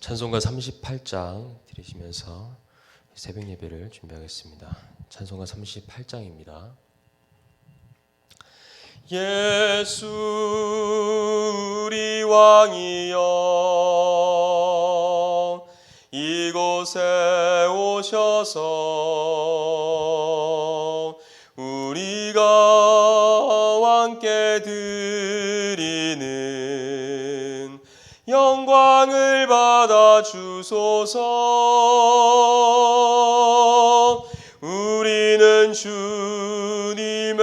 찬송가 38장 들으시면서 새벽 예배를 준비하겠습니다. 찬송가 38장입니다. 예수 우리 왕이여 이곳에 오셔서 우리가 왕께 드리는 영광을 받아 주소서. 우리는 주님의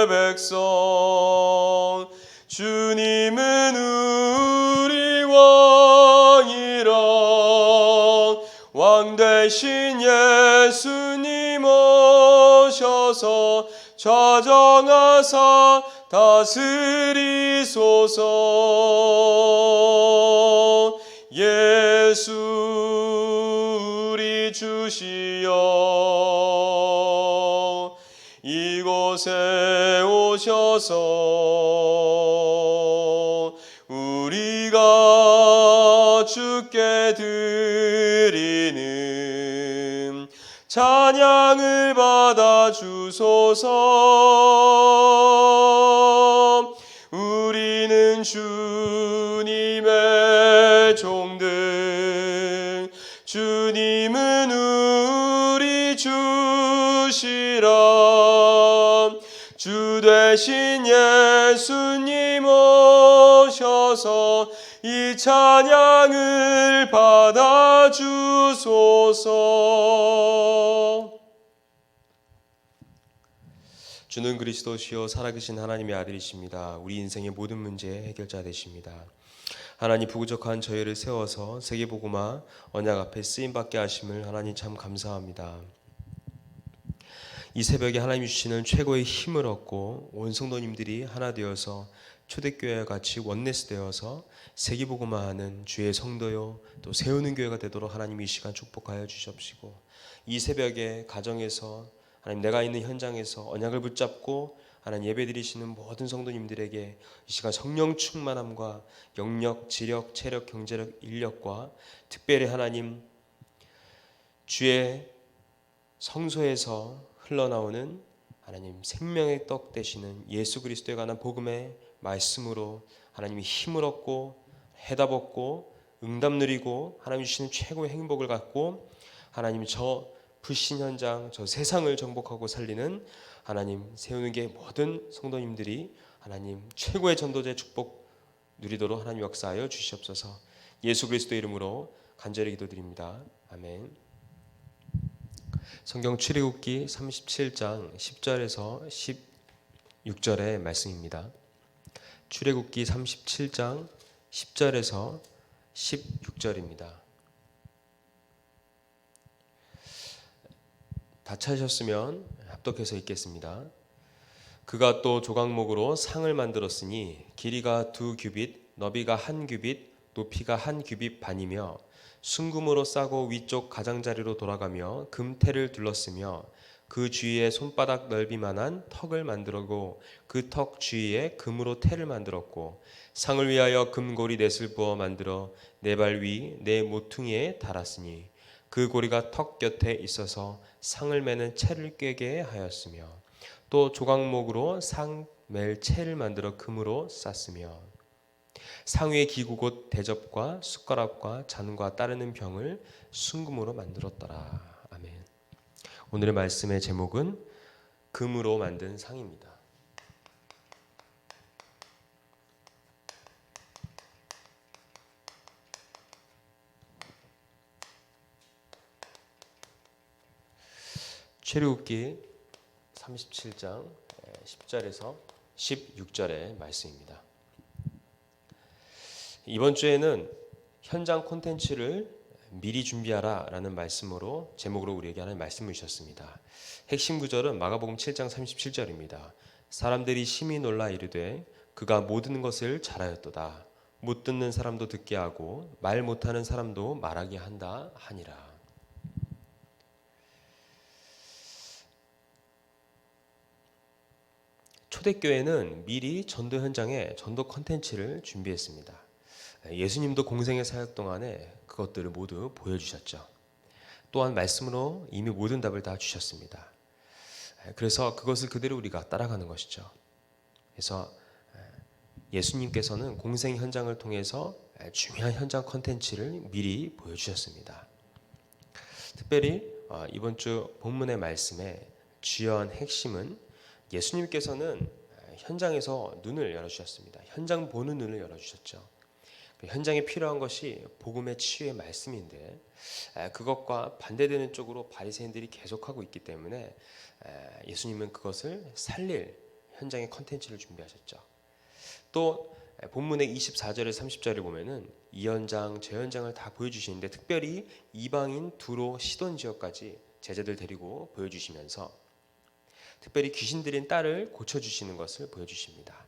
백성, 주님은 우리 왕이라. 왕 대신 예수님 오셔서 좌정하사 다스리소서. 예수 우리 주시여 이곳에 오셔서 우리가 주께 드리는 찬양을 받아 주소서. 우리는 주님의 종들, 주님은 우리 주시라. 주 대신 예수님 오셔서 이 찬양을 받아 주소서. 주는 그리스도시요 살아계신 하나님의 아들이십니다. 우리 인생의 모든 문제의 해결자 되십니다. 하나님 부족한 저희를 세워서 세계복음화 언약 앞에 쓰임받게 하심을 하나님 참 감사합니다. 이 새벽에 하나님이 주시는 최고의 힘을 얻고 온 성도님들이 하나 되어서 초대교회와 같이 원네스 되어서 세계복음화하는 주의 성도요 또 세우는 교회가 되도록 하나님이 이 시간 축복하여 주시옵시고, 이 새벽에 가정에서 하나님 내가 있는 현장에서 언약을 붙잡고 하나님 예배드리시는 모든 성도님들에게 이 시간 성령 충만함과 영력, 지력, 체력, 경제력, 인력과 특별히 하나님 주의 성소에서 흘러나오는 하나님 생명의 떡 되시는 예수 그리스도에 관한 복음의 말씀으로 하나님이 힘을 얻고 해답 얻고 응답 누리고 하나님 주시는 최고의 행복을 갖고 하나님 저 불신 현장, 저 세상을 정복하고 살리는 하나님 세우는 게 모든 성도님들이 하나님 최고의 전도자의 축복 누리도록 하나님 역사하여 주시옵소서. 예수 그리스도의 이름으로 간절히 기도드립니다. 아멘. 성경 출애굽기 37장 10절에서 16절의 말씀입니다. 출애굽기 37장 10절에서 16절입니다. 다 찾으셨으면 합독해서 읽겠습니다. 그가 또 조각목으로 상을 만들었으니 길이가 2규빗, 너비가 1규빗, 높이가 1규빗 반이며 순금으로 싸고 위쪽 가장자리로 돌아가며 금테를 둘렀으며 그 주위에 손바닥 넓이만한 턱을 만들고 그 턱 주위에 금으로 테를 만들었고 상을 위하여 금고리 넷을 부어 만들어 네 발 위 네 모퉁이에 달았으니 그 고리가 턱 곁에 있어서 상을 매는 채를 꿰게 하였으며 또 조각목으로 상 맬 채를 만들어 금으로 쌌으며 상 위에 기구 곧 대접과 숟가락과 잔과 따르는 병을 순금으로 만들었더라. 아멘. 오늘의 말씀의 제목은 금으로 만든 상입니다. 출애굽기 37장 10절에서 16절의 말씀입니다. 이번 주에는 현장 콘텐츠를 미리 준비하라 라는 말씀으로 제목으로 우리에게 하는 말씀을 주셨습니다. 핵심 구절은 마가복음 7장 37절입니다. 사람들이 심히 놀라 이르되 그가 모든 것을 잘하였도다. 못 듣는 사람도 듣게 하고 말 못하는 사람도 말하게 한다 하니라. 초대교회는 미리 전도 현장에 전도 컨텐츠를 준비했습니다. 예수님도 공생의 사역 동안에 그것들을 모두 보여주셨죠. 또한 말씀으로 이미 모든 답을 다 주셨습니다. 그래서 그것을 그대로 우리가 따라가는 것이죠. 그래서 예수님께서는 공생 현장을 통해서 중요한 현장 콘텐츠를 미리 보여주셨습니다. 특별히 이번 주 본문의 말씀의 주요한 핵심은 예수님께서는 현장에서 눈을 열어주셨습니다. 현장 보는 눈을 열어주셨죠. 현장에 필요한 것이 복음의 치유의 말씀인데 그것과 반대되는 쪽으로 바리새인들이 계속하고 있기 때문에 예수님은 그것을 살릴 현장의 컨텐츠를 준비하셨죠. 또 본문의 24절에 30절을 보면은 이 현장, 저 현장을 다 보여주시는데 특별히 이방인 두로 시돈 지역까지 제자들 데리고 보여주시면서 특별히 귀신 들인 딸을 고쳐주시는 것을 보여주십니다.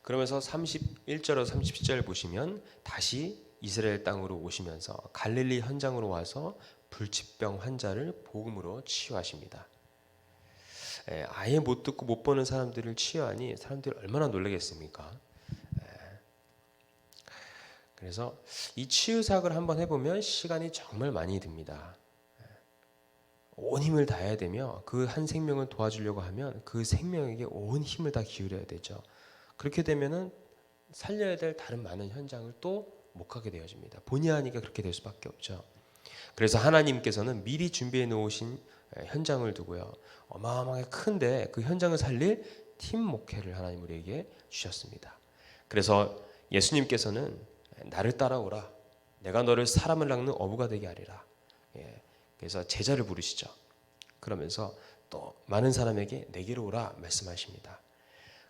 그러면서 31절로 37절 보시면 다시 이스라엘 땅으로 오시면서 갈릴리 현장으로 와서 불치병 환자를 복음으로 치유하십니다. 아예 못 듣고 못 보는 사람들을 치유하니 사람들이 얼마나 놀라겠습니까? 그래서 이 치유 사역을 한번 해보면 시간이 정말 많이 듭니다. 온 힘을 다해야 되며 그 한 생명을 도와주려고 하면 그 생명에게 온 힘을 다 기울여야 되죠. 그렇게 되면은 살려야 될 다른 많은 현장을 또 못 가게 되어집니다. 본의 아니게 그렇게 될 수밖에 없죠. 그래서 하나님께서는 미리 준비해 놓으신 현장을 두고요. 어마어마하게 큰데 그 현장을 살릴 팀 목회를 하나님 우리에게 주셨습니다. 그래서 예수님께서는 나를 따라오라. 내가 너를 사람을 낚는 어부가 되게 하리라. 그래서 제자를 부르시죠. 그러면서 또 많은 사람에게 내게로 오라 말씀하십니다.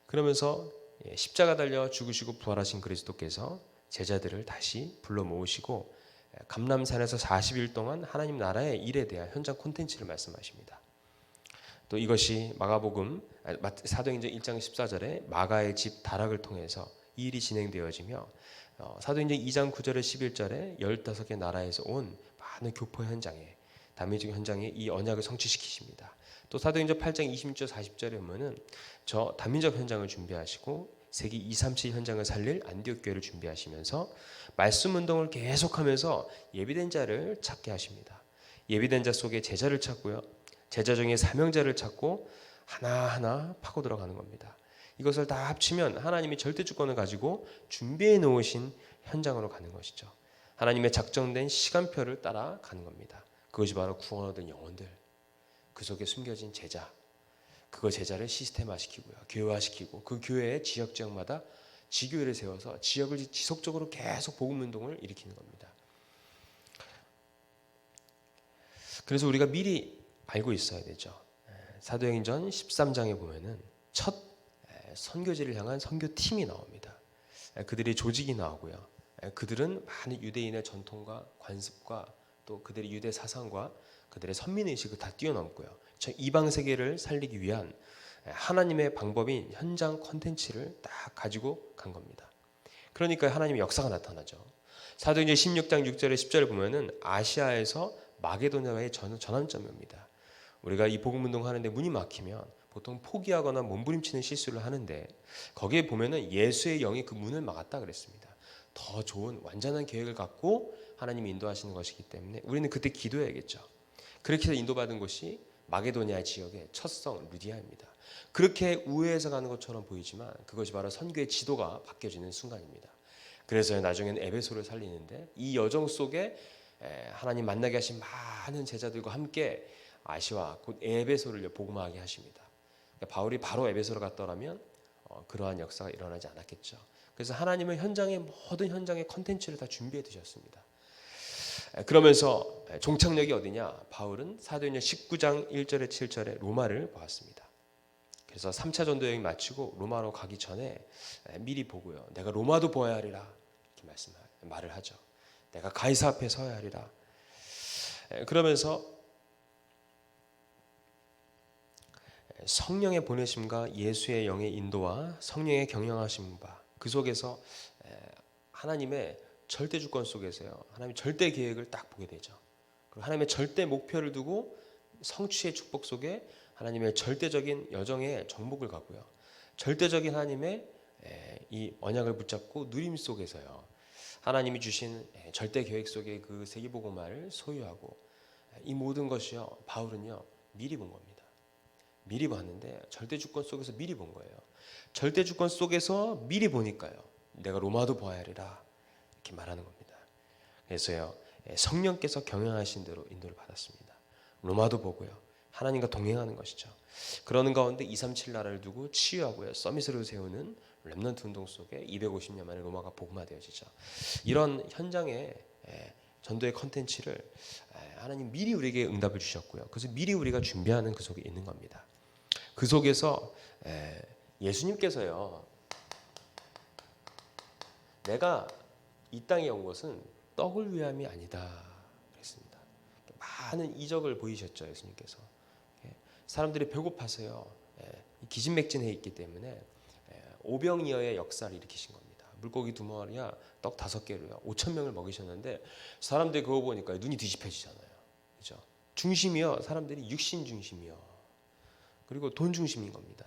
그러면서 십자가 달려 죽으시고 부활하신 그리스도께서 제자들을 다시 불러 모으시고 감람산에서 40일 동안 하나님 나라의 일에 대한 현장 콘텐츠를 말씀하십니다. 또 이것이 마가복음 사도행전 1장 14절에 마가의 집 다락을 통해서 이 일이 진행되어지며 사도행전 2장 9절에 11절에 15개 나라에서 온 많은 교포 현장에 다민족 현장에 이 언약을 성취시키십니다. 또 사도행전 8장 26절 40절에 보면은 저 다민족 현장을 준비하시고 세기 237 현장을 살릴 안디옥 교회를 준비하시면서 말씀 운동을 계속하면서 예비된 자를 찾게 하십니다. 예비된 자 속에 제자를 찾고요. 제자 중에 사명자를 찾고 하나하나 파고 들어가는 겁니다. 이것을 다 합치면 하나님이 절대 주권을 가지고 준비해 놓으신 현장으로 가는 것이죠. 하나님의 작정된 시간표를 따라 가는 겁니다. 그것이 바로 구원 얻은 영혼들, 그 속에 숨겨진 제자, 그거 제자를 시스템화시키고요, 교회화시키고 그 교회의 지역마다 지교회를 세워서 지역을 지속적으로 계속 복음 운동을 일으키는 겁니다. 그래서 우리가 미리 알고 있어야 되죠. 사도행전 13장에 보면은 첫 선교지를 향한 선교팀이 나옵니다. 그들의 조직이 나오고요. 그들은 많은 유대인의 전통과 관습과 또 그들의 유대 사상과 그들의 선민의식을 다 뛰어넘고요. 저 이방 세계를 살리기 위한 하나님의 방법인 현장 콘텐츠를 딱 가지고 간 겁니다. 그러니까 하나님의 역사가 나타나죠. 사도행전 16장 6절에 10절을 보면은 아시아에서 마게도냐의 전환점입니다. 우리가 이 복음 운동 하는데 문이 막히면 보통 포기하거나 몸부림치는 실수를 하는데 거기에 보면은 예수의 영이 그 문을 막았다 그랬습니다. 더 좋은 완전한 계획을 갖고 하나님이 인도하시는 것이기 때문에 우리는 그때 기도해야겠죠. 그렇게 해서 인도받은 곳이 마게도냐 지역의 첫 성 루디아입니다. 그렇게 우회해서 가는 것처럼 보이지만 그것이 바로 선교의 지도가 바뀌어지는 순간입니다. 그래서 나중에는 에베소를 살리는데 이 여정 속에 하나님 만나게 하신 많은 제자들과 함께 아시아 곧 에베소를 복음화하게 하십니다. 그러니까 바울이 바로 에베소로 갔더라면 그러한 역사가 일어나지 않았겠죠. 그래서 하나님은 모든 현장의 컨텐츠를 다 준비해 두셨습니다. 그러면서 종착역이 어디냐? 바울은 사도행전 19장 1절에 7절에 로마를 보았습니다. 그래서 3차 전도 여행 마치고 로마로 가기 전에 미리 보고요. 내가 로마도 보아야 하리라 이렇게 말을 하죠. 내가 가이사 앞에 서야 하리라. 그러면서 성령의 보내심과 예수의 영의 인도와 성령의 경영하심과 그 속에서 하나님의 절대 주권 속에서요. 하나님의 절대 계획을 딱 보게 되죠. 그리고 하나님의 절대 목표를 두고 성취의 축복 속에 하나님의 절대적인 여정에 정복을 가고요. 절대적인 하나님의 이 언약을 붙잡고 누림 속에서요, 하나님이 주신 절대 계획 속의 그 세계복음화를 소유하고, 이 모든 것이요, 바울은요 미리 본 겁니다. 미리 봤는데 절대 주권 속에서 미리 본 거예요. 절대 주권 속에서 미리 보니까요, 내가 로마도 보아야 하리라 이렇게 말하는 겁니다. 그래서요, 성령께서 경영하신 대로 인도를 받았습니다. 로마도 보고요, 하나님과 동행하는 것이죠. 그러는 가운데 237 나라를 두고 치유하고요, 서밋으로 세우는 렘넌트 운동 속에 250년 만에 로마가 복음화되어지죠. 이런 현장의 전도의 컨텐츠를 하나님 미리 우리에게 응답을 주셨고요, 그래서 미리 우리가 준비하는 그 속에 있는 겁니다. 그 속에서 예수님께서요, 내가 이 땅에 온 것은 떡을 위함이 아니다 그랬습니다. 많은 이적을 보이셨죠, 예수님께서. 사람들이 배고파서요, 기진맥진해 있기 때문에 오병이어의 역사를 일으키신 겁니다. 물고기 2마리와 떡 5개로요 5,000명을 먹이셨는데, 사람들이 그거 보니까 눈이 뒤집혀지잖아요. 그렇죠? 중심이요, 사람들이 육신 중심이요, 그리고 돈 중심인 겁니다.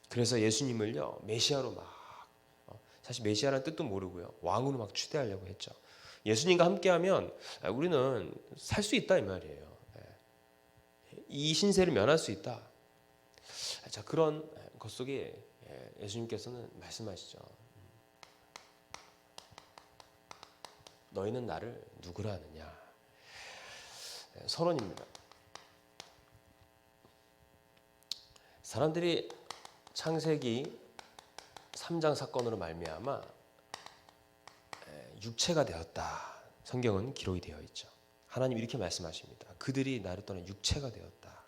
그래서 예수님을요 메시아로 막, 사실 메시아라는 뜻도 모르고요, 왕으로 막 추대하려고 했죠. 예수님과 함께하면 우리는 살 수 있다 이 말이에요. 이 신세를 면할 수 있다. 자, 그런 것 속에 예수님께서는 말씀하시죠. 너희는 나를 누구라 하느냐. 선언입니다. 사람들이 창세기 3장 사건으로 말미암아 육체가 되었다. 성경은 기록이 되어 있죠. 하나님 이렇게 말씀하십니다. 그들이 나를 떠나 육체가 되었다.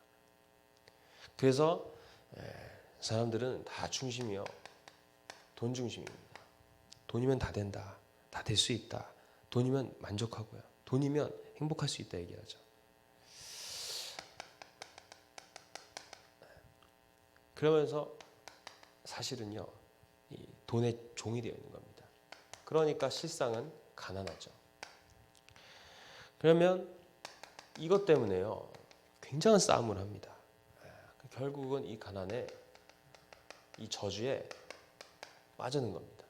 그래서 사람들은 다 중심이요, 돈 중심입니다. 돈이면 다 된다, 다 될 수 있다, 돈이면 만족하고요, 돈이면 행복할 수 있다 얘기하죠. 그러면서 사실은요, 이 돈의 종이 되어 있는 겁니다. 그러니까 실상은 가난하죠. 그러면 이것 때문에요, 굉장한 싸움을 합니다. 결국은 이 가난에, 이 저주에 빠지는 겁니다.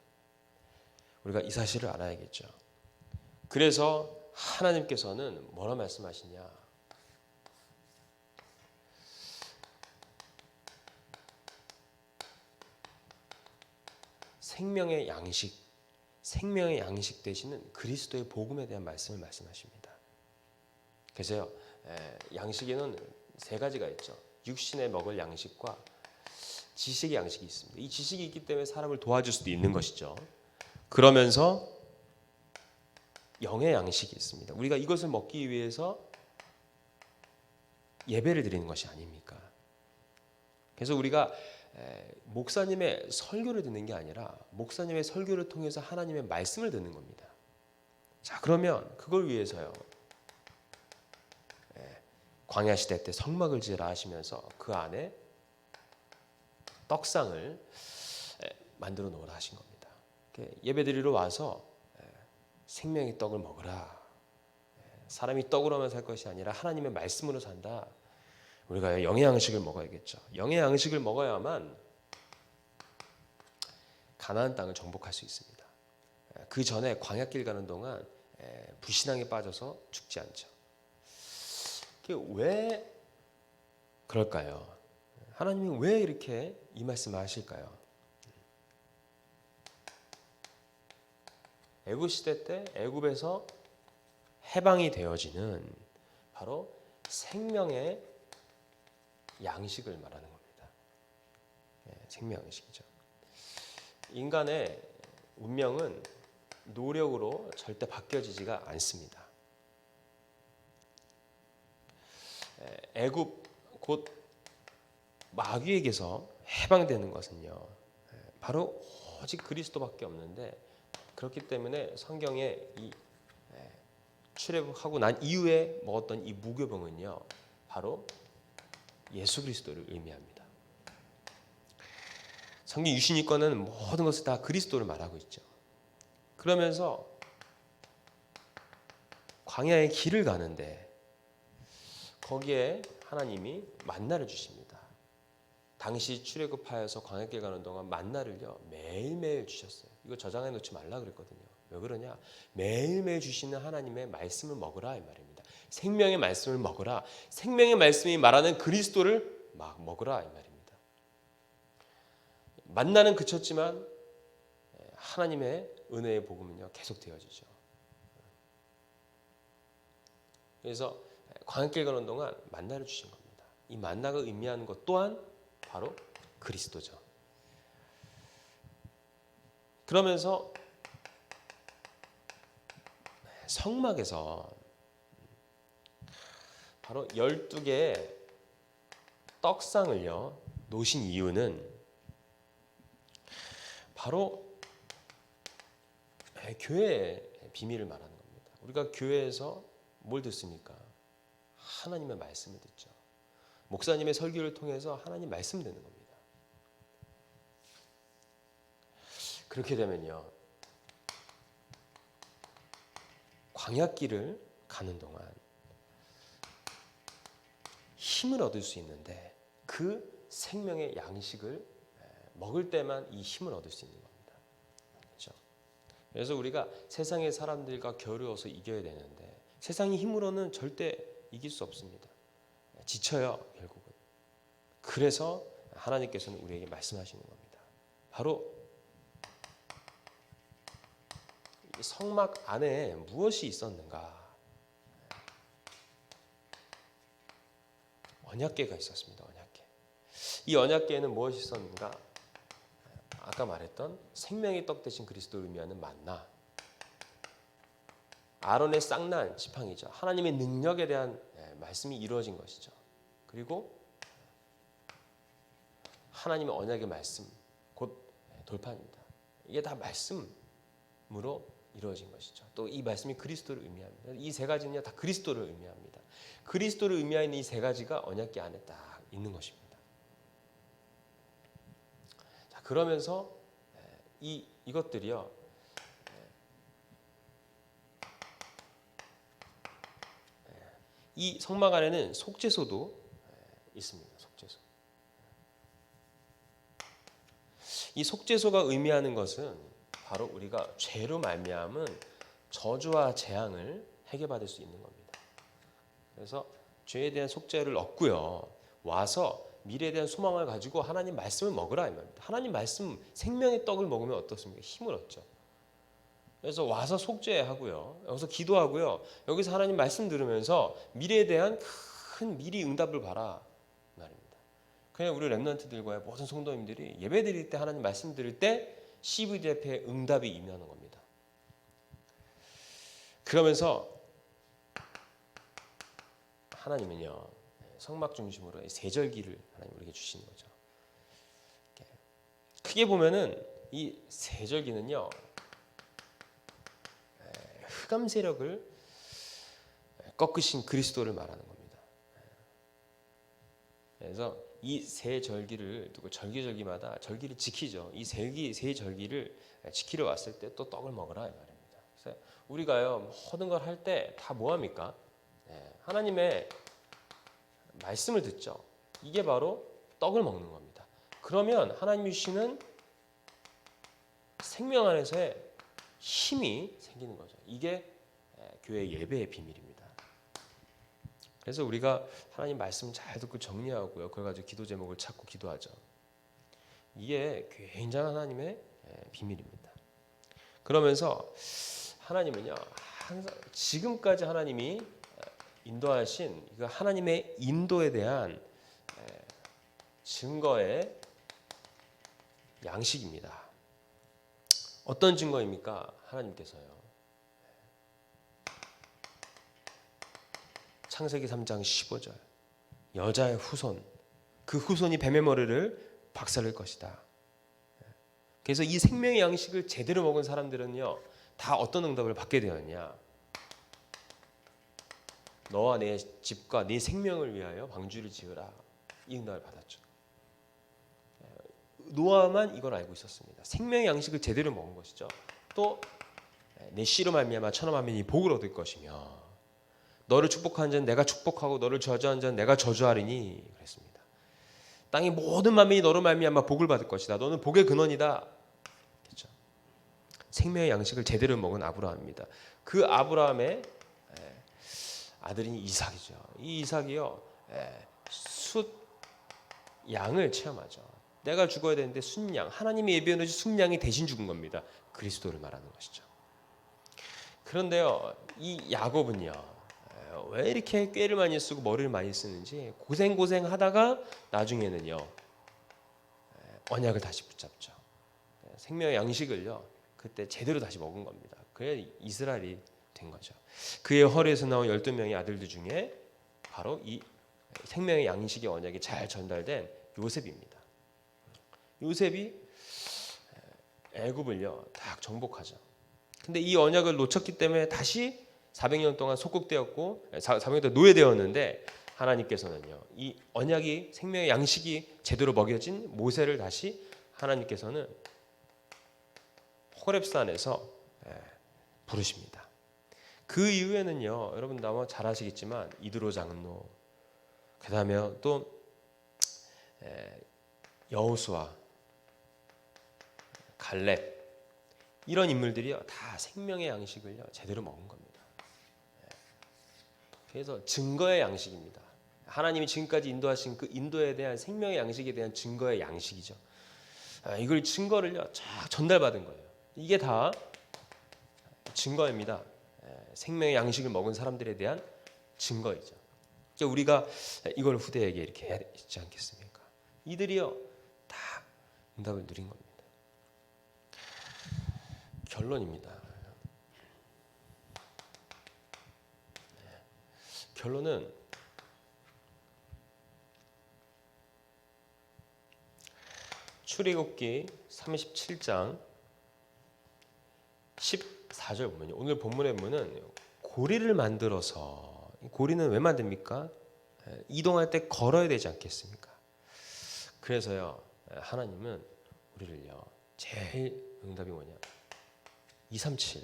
우리가 이 사실을 알아야겠죠. 그래서 하나님께서는 뭐라 말씀하시냐. 생명의 양식 되시는 그리스도의 복음에 대한 말씀을 말씀하십니다. 그래서요, 양식에는 3가지가 있죠. 육신에 먹을 양식과 지식의 양식이 있습니다. 이 지식이 있기 때문에 사람을 도와줄 수도 있는 것이죠. 그러면서 영의 양식이 있습니다. 우리가 이것을 먹기 위해서 예배를 드리는 것이 아닙니까? 그래서 우리가 목사님의 설교를 듣는 게 아니라 목사님의 설교를 통해서 하나님의 말씀을 듣는 겁니다. 자, 그러면 그걸 위해서요, 광야 시대 때 성막을 지으라 하시면서 그 안에 떡상을 만들어 놓으라 하신 겁니다. 예배드리러 와서 생명의 떡을 먹으라. 사람이 떡으로만 살 것이 아니라 하나님의 말씀으로 산다. 우리가 영의 양식을 먹어야겠죠. 영의 양식을 먹어야만 가나안 땅을 정복할 수 있습니다. 그 전에 광야길 가는 동안 불신앙에 빠져서 죽지 않죠. 왜 그럴까요? 하나님이 왜 이렇게 이 말씀을 하실까요? 애굽 시대 때 애굽에서 해방이 되어지는 바로 생명의 양식을 말하는 겁니다. 생명 양식이죠. 인간의 운명은 노력으로 절대 바뀌어지지가 않습니다. 애굽 곧 마귀에게서 해방되는 것은요, 바로 오직 그리스도밖에 없는데, 그렇기 때문에 성경에 이 출애굽하고 난 이후에 먹었던 이 무교병은요, 바로 예수 그리스도를 의미합니다. 성경 유신이권은 모든 것을 다 그리스도를 말하고 있죠. 그러면서 광야의 길을 가는데 거기에 하나님이 만나를 주십니다. 당시 출애굽하여서 광야길 가는 동안 만나를요 매일매일 주셨어요. 이거 저장해 놓지 말라 그랬거든요. 왜 그러냐? 매일매일 주시는 하나님의 말씀을 먹으라 이 말입니다. 생명의 말씀을 먹으라. 생명의 말씀이 말하는 그리스도를 막 먹으라 이 말입니다. 만나는 그쳤지만 하나님의 은혜의 복음은요 계속 되어지죠. 그래서 광야길 가는 동안 만나를 주신 겁니다. 이 만나가 의미하는 것 또한 바로 그리스도죠. 그러면서 성막에서 바로 12개의 떡상을요 놓으신 이유는 바로 교회의 비밀을 말하는 겁니다. 우리가 교회에서 뭘 듣습니까? 하나님의 말씀을 듣죠. 목사님의 설교를 통해서 하나님 말씀 듣는 겁니다. 그렇게 되면요 광야길을 가는 동안 힘을 얻을 수 있는데 그 생명의 양식을 먹을 때만 이 힘을 얻을 수 있는 겁니다. 그렇죠? 그래서 우리가 세상의 사람들과 겨루어서 이겨야 되는데 세상의 힘으로는 절대 이길 수 없습니다. 지쳐요 결국은. 그래서 하나님께서는 우리에게 말씀하시는 겁니다. 바로 성막 안에 무엇이 있었는가? 언약궤가 있었습니다. 언약궤. 이 언약궤에는 무엇이 있었는가? 아까 말했던 생명의 떡 대신 그리스도를 의미하는 만나, 아론의 쌍난 지팡이죠. 하나님의 능력에 대한 말씀이 이루어진 것이죠. 그리고 하나님의 언약의 말씀, 곧 돌판입니다. 이게 다 말씀으로 이루어진 것이죠. 또 이 말씀이 그리스도를 의미합니다. 이 세 가지는요 다 그리스도를 의미합니다. 그리스도를 의미하는 이 세 가지가 언약궤 안에 딱 있는 것입니다. 자, 그러면서 이것들이요 이 성막 안에는 속죄소도 있습니다. 속죄소. 이 속죄소가 의미하는 것은 바로 우리가 죄로 말미암은 저주와 재앙을 해결받을 수 있는 겁니다. 그래서 죄에 대한 속죄를 얻고요. 와서 미래에 대한 소망을 가지고 하나님 말씀을 먹으라 이 말입니다. 하나님 말씀 생명의 떡을 먹으면 어떻습니까? 힘을 얻죠. 그래서 와서 속죄하고요. 여기서 기도하고요. 여기서 하나님 말씀 들으면서 미래에 대한 큰 미리 응답을 봐라 말입니다. 그냥 우리 렘넌트들과의 모든 성도님들이 예배 드릴 때 하나님 말씀 들을 때 CVD 앞에 응답이 임하는 겁니다. 그러면서 하나님은요 성막 중심으로 세절기를 하나님 우리에게 주시는 거죠. 크게 보면은 이 세절기는요 흑암 세력을 꺾으신 그리스도를 말하는 겁니다. 그래서 이 세 절기를 두고 절기절기마다 절기를 지키죠. 이 세 절기를 지키러 왔을 때 또 떡을 먹으라 이 말입니다. 그래서 우리가요 모든 걸 할 때 다 뭐합니까? 하나님의 말씀을 듣죠. 이게 바로 떡을 먹는 겁니다. 그러면 하나님이 주시는 생명 안에서의 힘이 생기는 거죠. 이게 교회 예배의 비밀입니다. 그래서 우리가 하나님 말씀 잘 듣고 정리하고요. 그걸 가지고 기도 제목을 찾고 기도하죠. 이게 굉장한 하나님의 비밀입니다. 그러면서 하나님은요. 항상 지금까지 하나님이 인도하신 그 하나님의 인도에 대한 증거의 양식입니다. 어떤 증거입니까? 하나님께서요. 창세기 3장 15절 여자의 후손 그 후손이 뱀의 머리를 박살낼 것이다. 그래서 이 생명의 양식을 제대로 먹은 사람들은요 다 어떤 응답을 받게 되었냐? 너와 내 집과 네 생명을 위하여 방주를 지으라. 이 응답을 받았죠. 노아만 이걸 알고 있었습니다. 생명의 양식을 제대로 먹은 것이죠. 또 내 씨로 말미암아 천하만민이 복을 얻을 것이며 너를 축복하는 자는 내가 축복하고 너를 저주하는 자는 내가 저주하리니 그랬습니다. 땅의 모든 만민이 너로 말미암아 복을 받을 것이다. 너는 복의 근원이다. 그렇죠? 생명의 양식을 제대로 먹은 아브라함입니다. 그 아브라함의 아들인 이삭이죠. 이 이삭이요, 숫 양을 체험하죠. 내가 죽어야 되는데 순양, 하나님이 예비해 놓으신 순양이 대신 죽은 겁니다. 그리스도를 말하는 것이죠. 그런데요, 이 야곱은요, 왜 이렇게 꾀를 많이 쓰고 머리를 많이 쓰는지 고생하다가 나중에는요, 언약을 다시 붙잡죠. 생명의 양식을요, 그때 제대로 다시 먹은 겁니다. 그래 이스라엘이 된 거죠. 그의 허리에서 나온 12명의 아들들 중에 바로 이 생명의 양식의 언약이 잘 전달된 요셉입니다. 요셉이 애굽을요 딱 정복하죠. 근데 이 언약을 놓쳤기 때문에 다시 400년 동안 속국되었고 400년 동안 노예되었는데 하나님께서는요 이 언약이 생명의 양식이 제대로 먹여진 모세를 다시 하나님께서는 호렙산에서 부르십니다. 그 이후에는요 여러분 아마 잘 아시겠지만 이드로 장로, 그 다음에 또 여호수아, 갈렙 이런 인물들이요 다 생명의 양식을요 제대로 먹은 겁니다. 그래서 증거의 양식입니다. 하나님이 지금까지 인도하신 그 인도에 대한 생명의 양식에 대한 증거의 양식이죠. 이걸 증거를요 쫙 전달받은 거예요. 이게 다 증거입니다. 생명의 양식을 먹은 사람들에 대한 증거이죠. 우리가 이걸 후대에게 이렇게 해야 되지 않겠습니까? 이들이요 다 응답을 누린 겁니다. 결론입니다. 결론은 출애굽기 37장 14절 보면요. 오늘 본문에 보면은 고리를 만들어서, 고리는 왜 만듭니까? 이동할 때 걸어야 되지 않겠습니까? 그래서요 하나님은 우리를요 제일 응답이 뭐냐? 237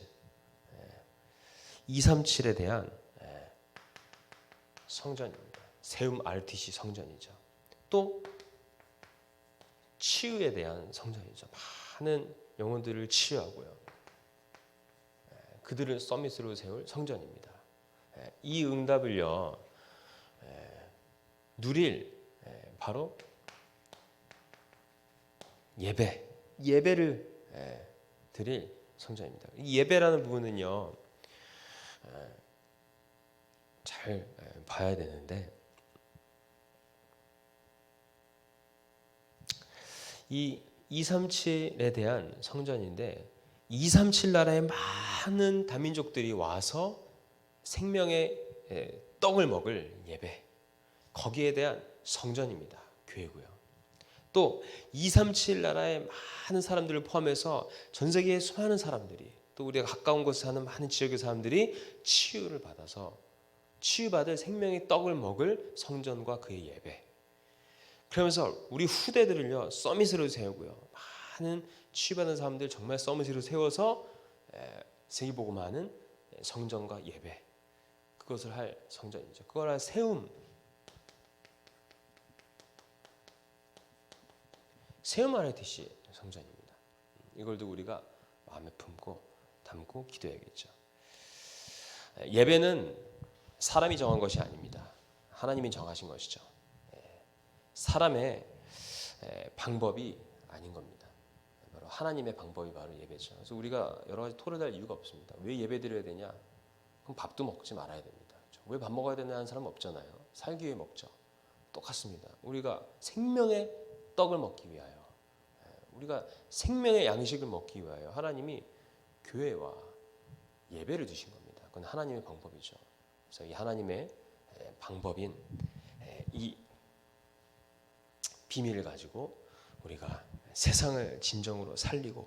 237에 대한 성전입니다. 세움 RTC 성전이죠. 또 치유에 대한 성전이죠. 많은 영혼들을 치유하고요. 그들을 서밋으로 세울 성전입니다. 이 응답을요 누릴 바로 예배를 드릴 성전입니다. 이 예배라는 부분은요 잘 봐야 되는데 이 237에 대한 성전인데 237 나라의 많은 다민족들이 와서 생명의 떡을 먹을 예배, 거기에 대한 성전입니다. 교회고요. 또 237 나라의 많은 사람들을 포함해서 전 세계의 수많은 사람들이, 또 우리가 가까운 곳에 사는 많은 지역의 사람들이 치유를 받아서 치유받을 생명의 떡을 먹을 성전과 그의 예배. 그러면서 우리 후대들을요 서밋으로 세우고요. 많은 치유받은 사람들 정말 서밋으로 세워서 세계복음하는 성전과 예배, 그것을 할 성전이죠. 그걸 할 세움 RTC 성전입니다. 이걸도 우리가 마음에 품고 담고 기도해야겠죠. 예배는 사람이 정한 것이 아닙니다. 하나님이 정하신 것이죠. 사람의 방법이 아닌 겁니다. 바로 하나님의 방법이 바로 예배죠. 그래서 우리가 여러 가지 토론할 이유가 없습니다. 왜 예배 드려야 되냐? 그럼 밥도 먹지 말아야 됩니다. 왜 밥 먹어야 되는 사람은 없잖아요. 살기 위해 먹죠. 똑같습니다. 우리가 생명의 떡을 먹기 위하여, 우리가 생명의 양식을 먹기 위하여 하나님이 교회와 예배를 주신 겁니다. 그건 하나님의 방법이죠. 그래서 이 하나님의 방법인 이 비밀을 가지고 우리가 세상을 진정으로 살리고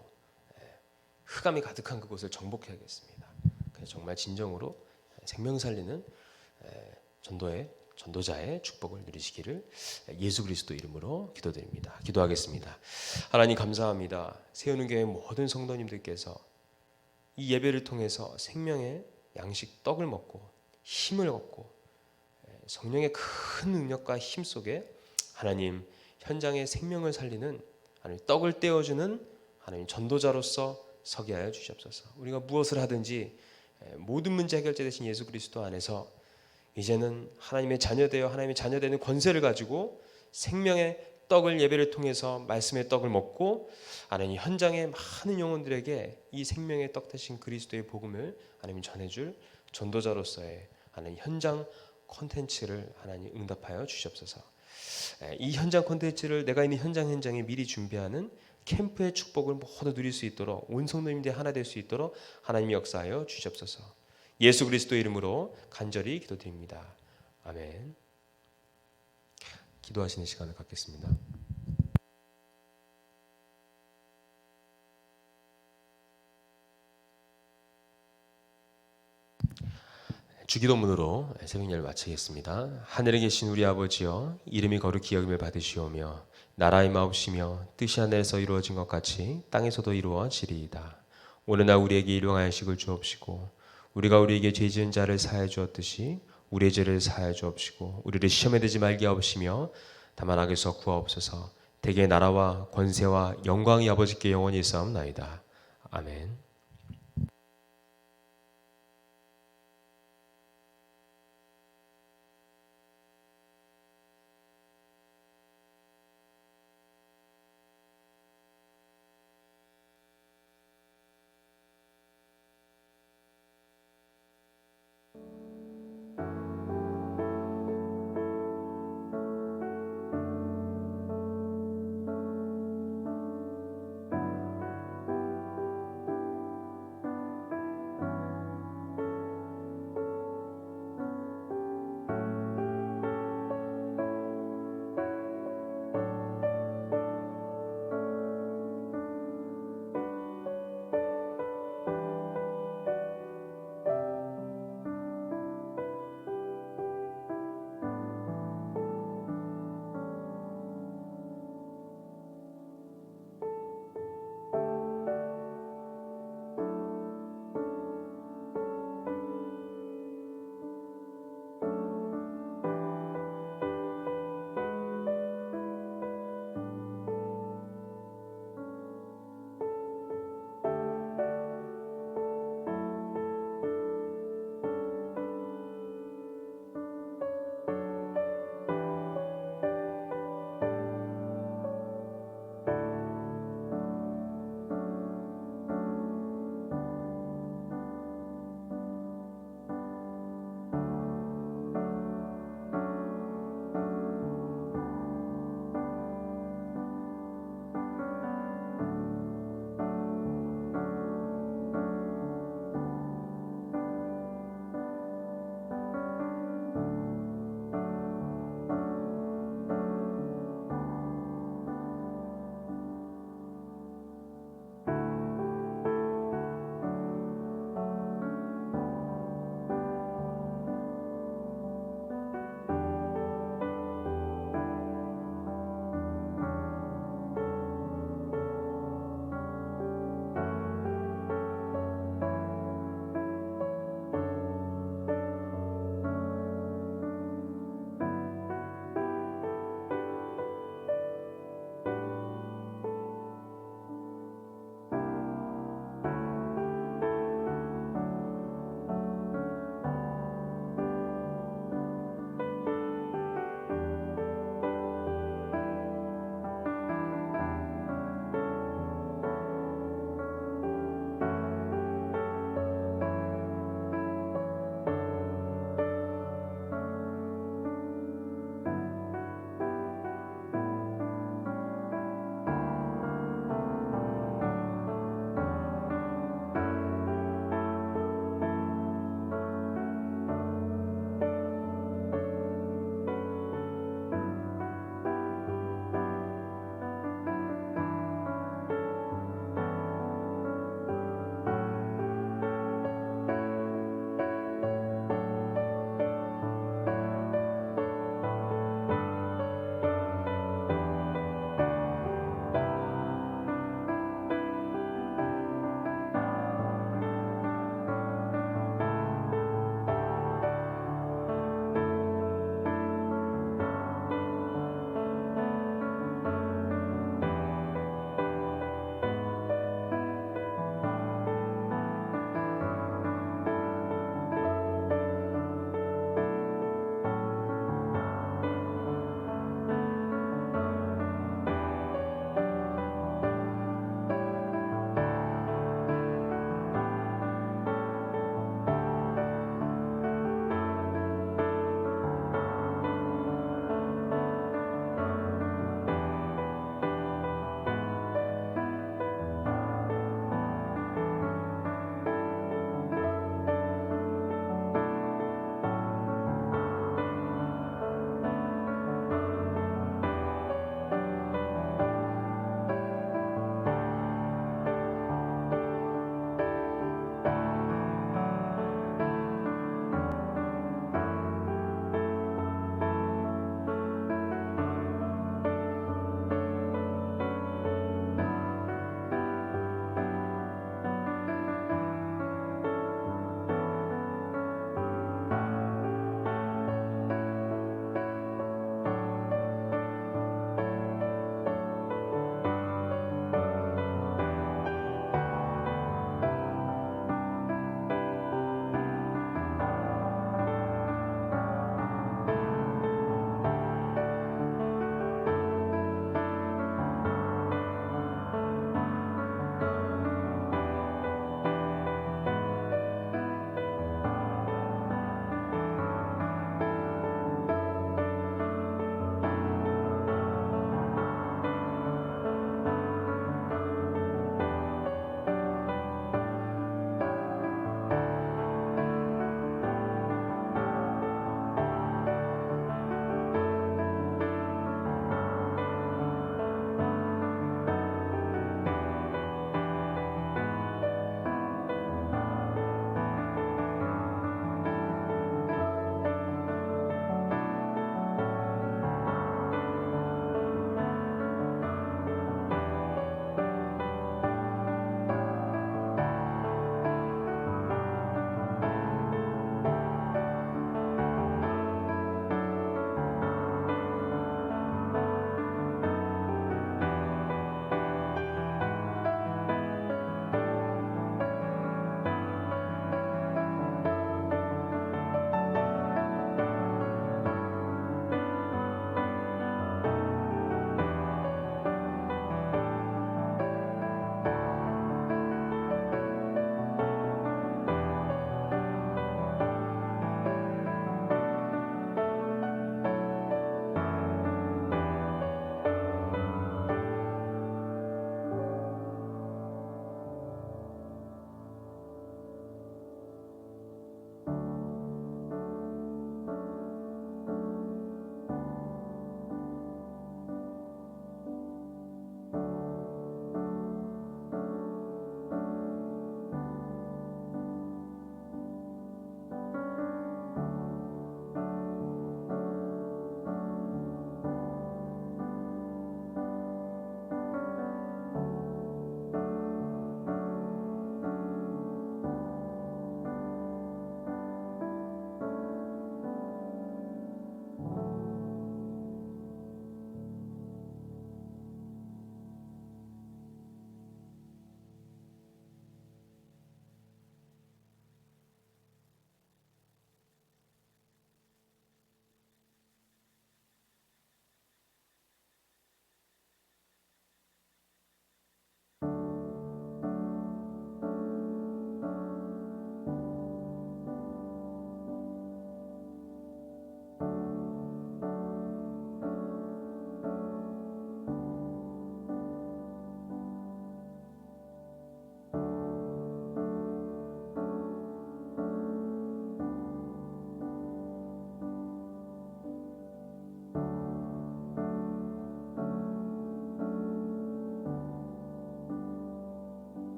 흑암이 가득한 그곳을 정복해야겠습니다. 그래서 정말 진정으로 생명 살리는 전도자의 축복을 누리시기를 예수 그리스도 이름으로 기도드립니다. 기도하겠습니다. 하나님 감사합니다. 세우는 교회 모든 성도님들께서 이 예배를 통해서 생명의 양식 떡을 먹고 힘을 얻고 성령의 큰 능력과 힘 속에 하나님 현장의 생명을 살리는 하나님 떡을 떼어주는 하나님 전도자로서 서게 하여 주시옵소서. 우리가 무엇을 하든지 모든 문제 해결자 되신 예수 그리스도 안에서 이제는 하나님의 자녀되어 하나님의 자녀되는 권세를 가지고 생명의 떡을 예배를 통해서 말씀의 떡을 먹고 하나님 현장의 많은 영혼들에게 이 생명의 떡 대신 그리스도의 복음을 하나님 전해줄 전도자로서의 하나님 현장 콘텐츠를 하나님 응답하여 주시옵소서. 이 현장 콘텐츠를 내가 있는 현장에 미리 준비하는 캠프의 축복을 모두 누릴 수 있도록 온 성도님들이 하나 될 수 있도록 하나님이 역사하여 주시옵소서. 예수 그리스도의 이름으로 간절히 기도드립니다. 아멘. 기도하시는 시간을 갖겠습니다. 주기도문으로 새벽 예배를 마치겠습니다. 하늘에 계신 우리 아버지여, 이름이 거룩히 여김을 받으시오며 나라의 마옵시며 뜻이 하늘에서 이루어진 것 같이 땅에서도 이루어지리이다. 오늘날 우리에게 일용할 식을 주옵시고 우리가 우리에게 죄 지은 자를 사하여 주었듯이 우리의 죄를 사하여 주옵시고 우리를 시험에 들지 말게 하옵시며 다만 악에서 구하옵소서. 대개 나라와 권세와 영광이 아버지께 영원히 있사옵나이다. 아멘.